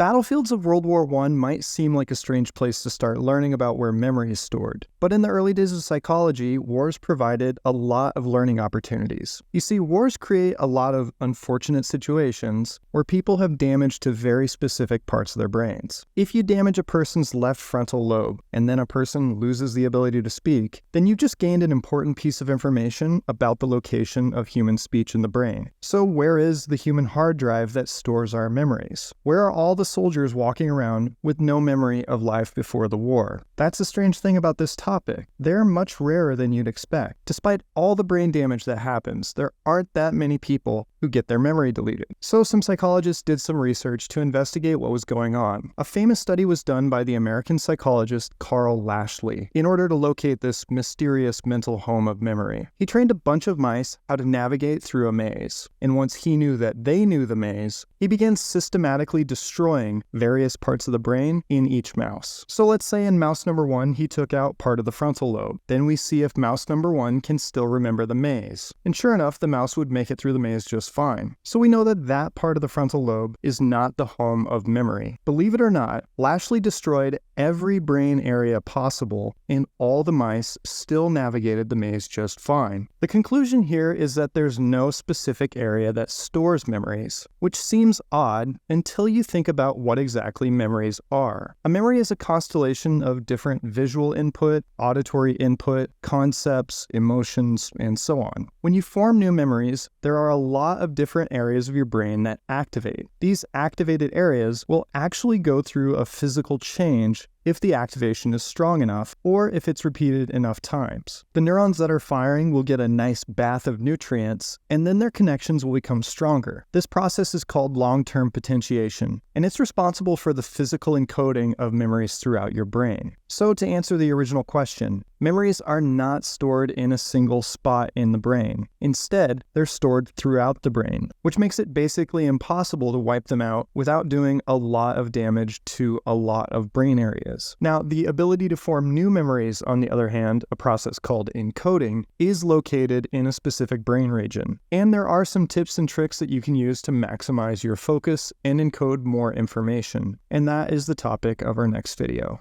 Battlefields of World War I might seem like a strange place to start learning about where memory is stored, but in the early days of psychology, wars provided a lot of learning opportunities. You see, wars create a lot of unfortunate situations where people have damage to very specific parts of their brains. If you damage a person's left frontal lobe, and then a person loses the ability to speak, then you've just gained an important piece of information about the location of human speech in the brain. So where is the human hard drive that stores our memories? Where are all the soldiers walking around with no memory of life before the war? That's the strange thing about this topic. They're much rarer than you'd expect. Despite all the brain damage that happens, there aren't that many people who get their memory deleted. So some psychologists did some research to investigate what was going on. A famous study was done by the American psychologist Karl Lashley in order to locate this mysterious mental home of memory. He trained a bunch of mice how to navigate through a maze, and once he knew that they knew the maze, he began systematically destroying various parts of the brain in each mouse. So let's say in mouse number 1, he took out part of the frontal lobe. Then we see if mouse number 1 can still remember the maze. And sure enough, the mouse would make it through the maze just fine. So we know that that part of the frontal lobe is not the home of memory. Believe it or not, Lashley destroyed every brain area possible, and all the mice still navigated the maze just fine. The conclusion here is that there's no specific area that stores memories, which seems odd until you think about what exactly memories are. A memory is a constellation of different visual input, auditory input, concepts, emotions, and so on. When you form new memories, there are a lot of different areas of your brain that activate. These activated areas will actually go through a physical change if the activation is strong enough or if it's repeated enough times. The neurons that are firing will get a nice bath of nutrients, and then their connections will become stronger. This process is called long-term potentiation, and it's responsible for the physical encoding of memories throughout your brain. So to answer the original question, memories are not stored in a single spot in the brain. Instead, they're stored throughout the brain, which makes it basically impossible to wipe them out without doing a lot of damage to a lot of brain areas. Now, the ability to form new memories, on the other hand, a process called encoding, is located in a specific brain region. And there are some tips and tricks that you can use to maximize your focus and encode more information. And that is the topic of our next video.